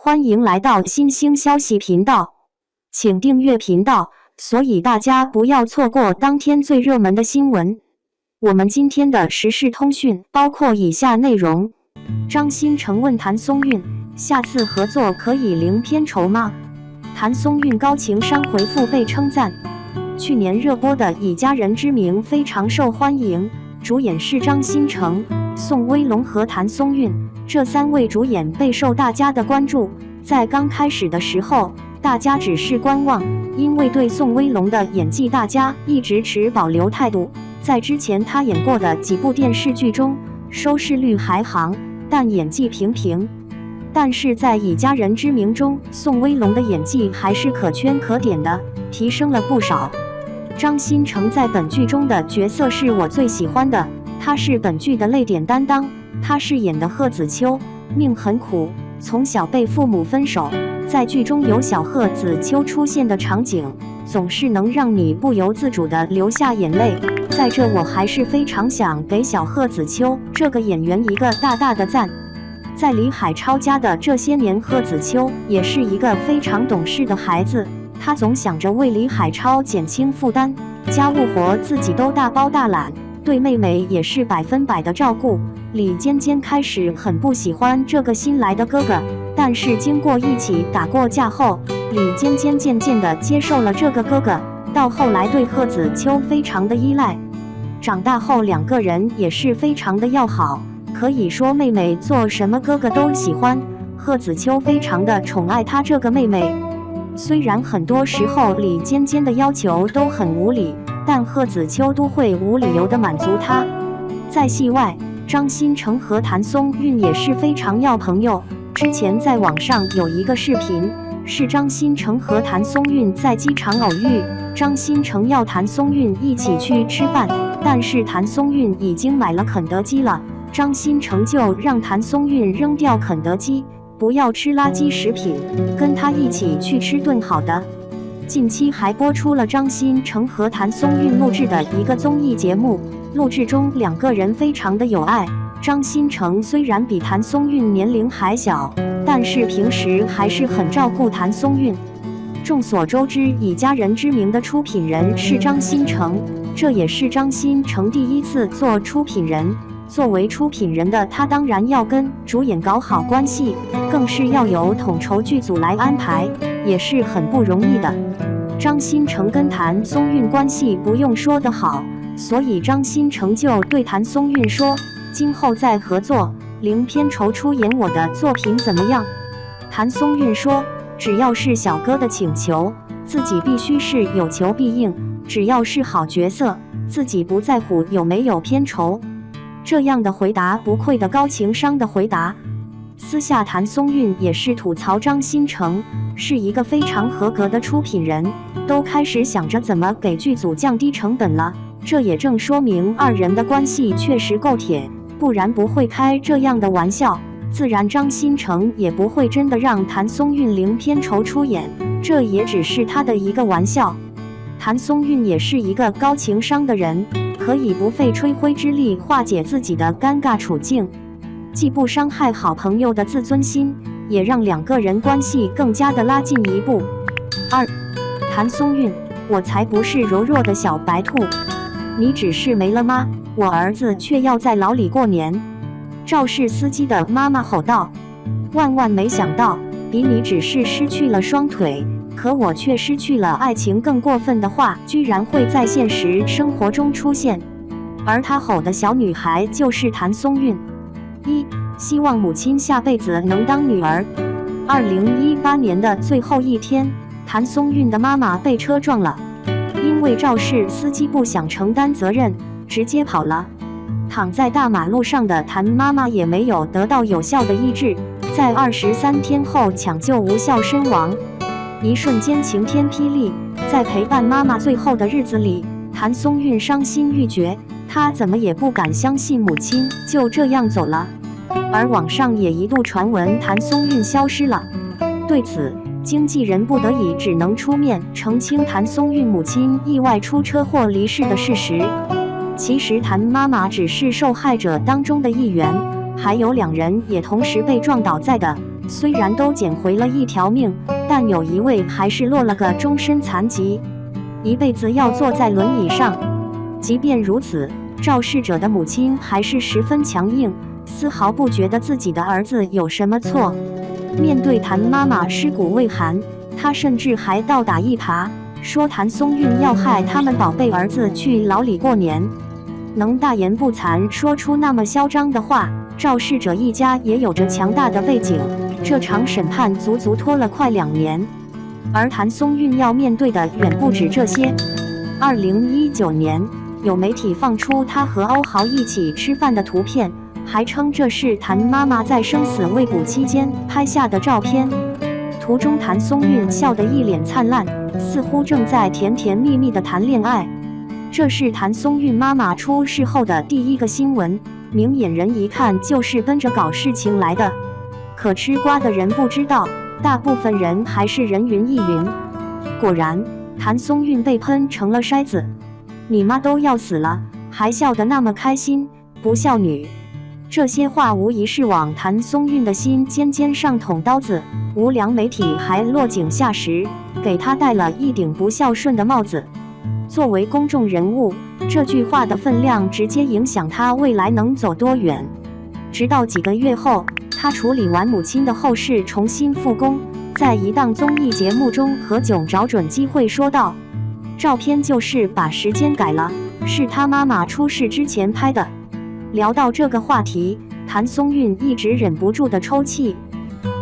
欢迎来到新兴消息频道，请订阅频道，所以大家不要错过当天最热门的新闻。我们今天的时事通讯包括以下内容：张新成问谭松韵，下次合作可以零片酬吗？谭松韵高情商回复被称赞。去年热播的《以家人之名》非常受欢迎，主演是张新成、宋威龙和谭松韵，这3位主演备受大家的关注。在刚开始的时候，大家只是观望，因为对宋威龙的演技大家一直持保留态度。在之前他演过的几部电视剧中，收视率还行，但演技平平。但是在《以家人之名》中，宋威龙的演技还是可圈可点的，提升了不少。张新成在本剧中的角色是我最喜欢的，他是本剧的泪点担当。他饰演的贺子秋，命很苦，从小被父母分手。在剧中有小贺子秋出现的场景，总是能让你不由自主地流下眼泪。在这，我还是非常想给小贺子秋这个演员一个大大的赞。在李海超家的这些年，贺子秋也是一个非常懂事的孩子，他总想着为李海超减轻负担，家务活自己都大包大揽，对妹妹也是100%的照顾。李尖尖开始很不喜欢这个新来的哥哥，但是经过一起打过架后，李尖尖渐渐地接受了这个哥哥，到后来对贺子秋非常的依赖。长大后2个人也是非常的要好，可以说妹妹做什么哥哥都喜欢。贺子秋非常的宠爱他这个妹妹，虽然很多时候李尖尖的要求都很无理，但贺子秋都会无理由的满足他。在戏外，张新成和谭松韵也是非常要朋友。之前在网上有一个视频，是张新成和谭松韵在机场偶遇，张新成要谭松韵一起去吃饭，但是谭松韵已经买了肯德基了，张新成就让谭松韵扔掉肯德基，不要吃垃圾食品，跟他一起去吃顿好的。近期还播出了张新成和谭松韵录制的一个综艺节目，录制中2个人非常的有爱。张新成虽然比谭松韵年龄还小，但是平时还是很照顾谭松韵。众所周知，《以家人之名》的出品人是张新成，这也是张新成第一次做出品人。作为出品人的他，当然要跟主演搞好关系，更是要有统筹剧组来安排，也是很不容易的。张新成跟谭松韵关系不用说得好，所以张新成就对谭松韵说，今后再合作，零片酬出演我的作品怎么样？谭松韵说，只要是小哥的请求，自己必须是有求必应，只要是好角色，自己不在乎有没有片酬。这样的回答不愧的高情商的回答。私下谭松韵也是吐槽张新成是一个非常合格的出品人，都开始想着怎么给剧组降低成本了，这也正说明2人的关系确实够铁，不然不会开这样的玩笑，自然张新成也不会真的让谭松韵零片酬出演，这也只是他的一个玩笑。谭松韵也是一个高情商的人，可以不费吹灰之力化解自己的尴尬处境，既不伤害好朋友的自尊心，也让2个人关系更加的拉近一步。2. 谭松韵，我才不是柔弱的小白兔，你只是没了妈，我儿子却要在牢里过年。肇事司机的妈妈吼道，万万没想到，比你只是失去了双腿，可我却失去了爱情，更过分的话居然会在现实生活中出现。而他吼的小女孩就是谭松韵。1. 希望母亲下辈子能当女儿。2018年的最后一天，谭松韵的妈妈被车撞了，因为肇事司机不想承担责任，直接跑了。躺在大马路上的谭妈妈也没有得到有效的医治，在23天后抢救无效身亡。一瞬间晴天霹雳，在陪伴妈妈最后的日子里，谭松韵伤心欲绝，她怎么也不敢相信母亲就这样走了。而网上也一度传闻谭松韵消失了，对此，经纪人不得已只能出面澄清谭松韵母亲意外出车祸离世的事实。其实谭妈妈只是受害者当中的一员，还有2人也同时被撞倒在的。虽然都捡回了一条命，但有一位还是落了个终身残疾，一辈子要坐在轮椅上。即便如此，肇事者的母亲还是十分强硬，丝毫不觉得自己的儿子有什么错。面对谭妈妈尸骨未寒，她甚至还倒打一耙，说谭松韵要害他们宝贝儿子去牢里过年。能大言不惭说出那么嚣张的话，肇事者一家也有着强大的背景。这场审判足足拖了快2年，而谭松韵要面对的远不止这些。2019年，有媒体放出她和欧豪一起吃饭的图片，还称这是谭妈妈在生死未卜期间拍下的照片。图中谭松韵笑得一脸灿烂，似乎正在甜甜蜜蜜地谈恋爱。这是谭松韵妈妈出事后的第一个新闻，明眼人一看就是奔着搞事情来的。可吃瓜的人不知道，大部分人还是人云亦云。果然，谭松韵被喷成了筛子。你妈都要死了，还笑得那么开心，不孝女。这些话无疑是往谭松韵的心尖尖上捅刀子。无良媒体还落井下石，给她戴了一顶不孝顺的帽子。作为公众人物，这句话的分量直接影响她未来能走多远。直到几个月后，她处理完母亲的后事，重新复工，在一档综艺节目中何炅找准机会说道：“照片就是把时间改了，是她妈妈出事之前拍的。”聊到这个话题，谭松韵一直忍不住的抽泣。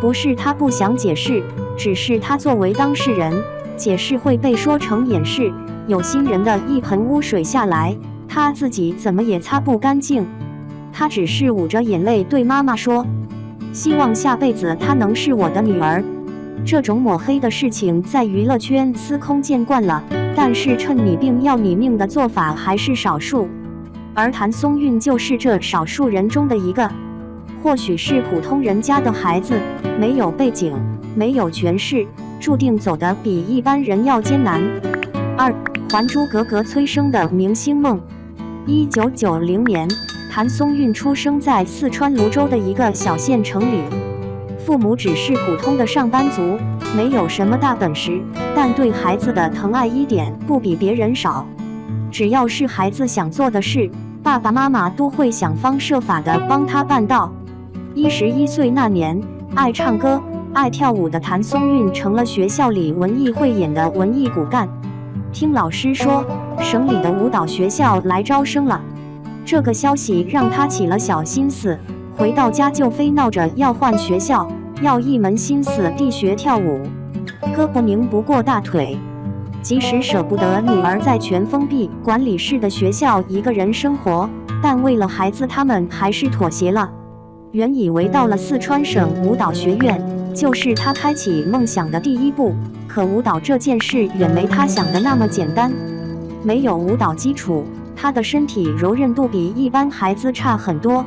不是她不想解释，只是她作为当事人，解释会被说成掩饰，有心人的一盆污水下来，她自己怎么也擦不干净。她只是捂着眼泪对妈妈说：“希望下辈子她能是我的女儿。”这种抹黑的事情在娱乐圈司空见惯了，但是趁你病要你命的做法还是少数。而谭松韵就是这少数人中的一个。或许是普通人家的孩子，没有背景，没有权势，注定走得比一般人要艰难。2. 还珠格格催生的明星梦。1990年，谭松韵出生在四川泸州的一个小县城里，父母只是普通的上班族，没有什么大本事，但对孩子的疼爱一点不比别人少。只要是孩子想做的事，爸爸妈妈都会想方设法地帮他办到。11岁那年，爱唱歌、爱跳舞的谭松韵成了学校里文艺汇演的文艺骨干。听老师说，省里的舞蹈学校来招生了。这个消息让他起了小心思，回到家就非闹着要换学校，要一门心思地学跳舞。胳膊拧不过大腿，即使舍不得女儿在全封闭管理式的学校一个人生活，但为了孩子，他们还是妥协了。原以为到了四川省舞蹈学院，就是他开启梦想的第一步，可舞蹈这件事远没他想的那么简单。没有舞蹈基础，他的身体柔韧度比一般孩子差很多，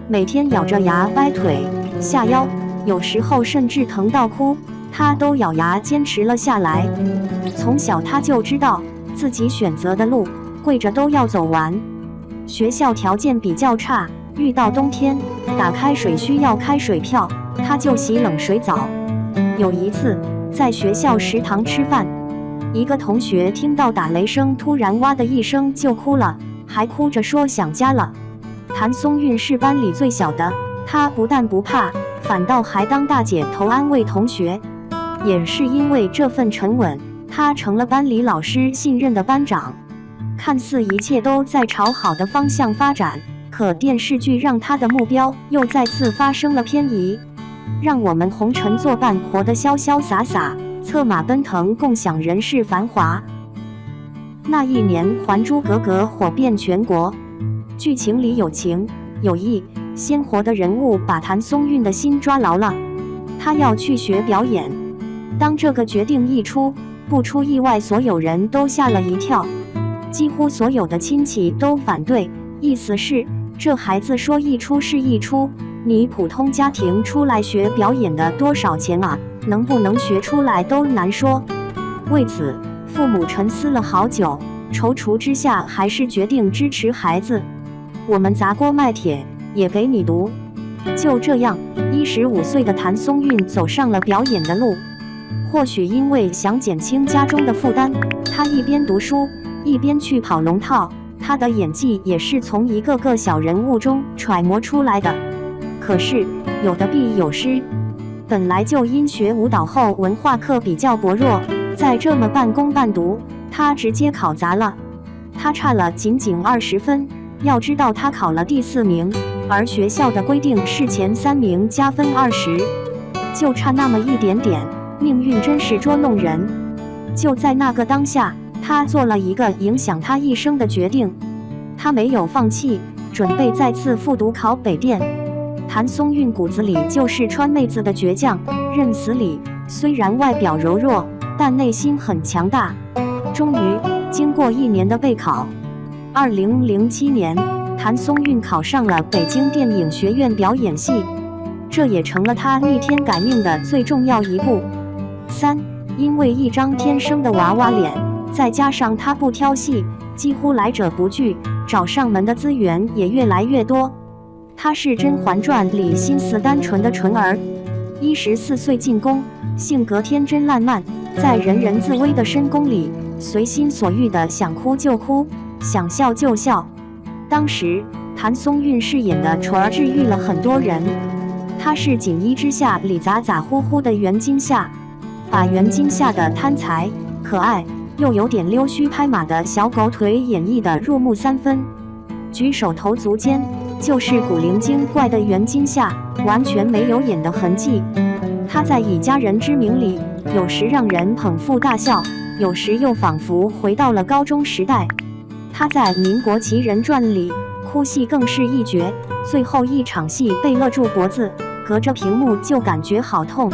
每天咬着牙掰腿、下腰，有时候甚至疼到哭，他都咬牙坚持了下来。从小他就知道自己选择的路，跪着都要走完。学校条件比较差，遇到冬天，打开水需要开水票，他就洗冷水澡。有一次，在学校食堂吃饭，一个同学听到打雷声，突然哇的一声就哭了，还哭着说想家了。谭松韵是班里最小的，她不但不怕，反倒还当大姐头安慰同学。也是因为这份沉稳，她成了班里老师信任的班长。看似一切都在朝好的方向发展，可电视剧让她的目标又再次发生了偏移，让我们红尘作伴，活得潇潇洒洒，策马奔腾，共享人世繁华。那一年，《还珠格格》火遍全国，剧情里有情有义，鲜活的人物把谭松韵的心抓牢了。她要去学表演。当这个决定一出，不出意外，所有人都吓了一跳，几乎所有的亲戚都反对，意思是这孩子说一出是一出，你普通家庭出来学表演的多少钱啊？能不能学出来都难说。为此，父母沉思了好久，踌躇之下还是决定支持孩子。我们砸锅卖铁也给你读。就这样，15岁的谭松韵走上了表演的路。或许因为想减轻家中的负担，她一边读书，一边去跑龙套。她的演技也是从一个个小人物中揣摩出来的。可是有得必有失，本来就因学舞蹈后文化课比较薄弱，再这么半工半读，她直接考砸了。她差了仅20分。要知道她考了第4名，而学校的规定是前3名加分20，就差那么一点点。命运真是捉弄人。就在那个当下，她做了一个影响她一生的决定。她没有放弃，准备再次复读考北电。谭松韵骨子里就是川妹子的倔强、认死理，虽然外表柔弱，但内心很强大。终于，经过1年的备考，2007年，谭松韵考上了北京电影学院表演系，这也成了她逆天改命的最重要一步。3. 因为一张天生的娃娃脸，再加上她不挑戏，几乎来者不拒，找上门的资源也越来越多。她是《甄嬛传》里心思单纯的纯儿，14岁进宫，性格天真烂漫，在人人自危的深宫里，随心所欲的想哭就哭，想笑就笑。当时谭松韵饰演的纯儿治愈了很多人。她是《锦衣之下》里咋咋呼呼的袁今夏，把袁今夏的贪财、可爱又有点溜须拍马的小狗腿演绎的入木3分，举手投足间就是古灵精怪的袁今夏，完全没有演的痕迹。她在《以家人之名》里，有时让人捧腹大笑，有时又仿佛回到了高中时代。她在《民国奇人传》里哭戏更是一绝，最后一场戏被勒住脖子，隔着屏幕就感觉好痛。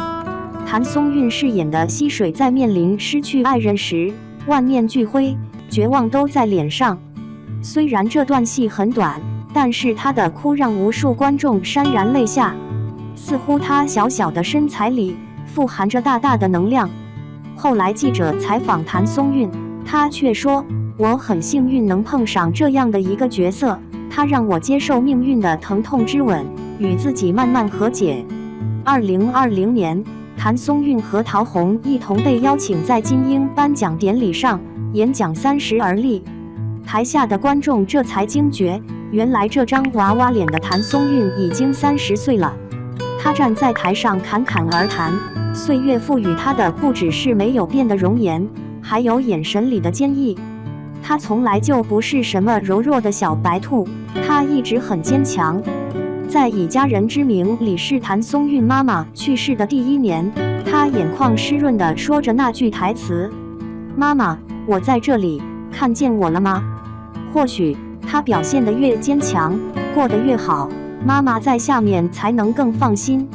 谭松韵饰演的溪水在面临失去爱人时，万念俱灰，绝望都在脸上。虽然这段戏很短，但是她的哭让无数观众潸然泪下，似乎她小小的身材里富含着大大的能量。后来记者采访谭松韵，她却说：“我很幸运能碰上这样的一个角色，他让我接受命运的疼痛之吻，与自己慢慢和解。”2020年，谭松韵和陶虹一同被邀请在金鹰颁奖典礼上演讲30而立，台下的观众这才惊觉，原来这张娃娃脸的谭松韵已经30岁了。她站在台上侃侃而谈，岁月赋予她的不只是没有变的容颜，还有眼神里的坚毅。她从来就不是什么柔弱的小白兔，她一直很坚强。在《以家人之名》里是谭松韵妈妈去世的第1年，她眼眶湿润地说着那句台词：“妈妈，我在这里，看见我了吗？”或许她表现得越坚强，过得越好，妈妈在下面才能更放心。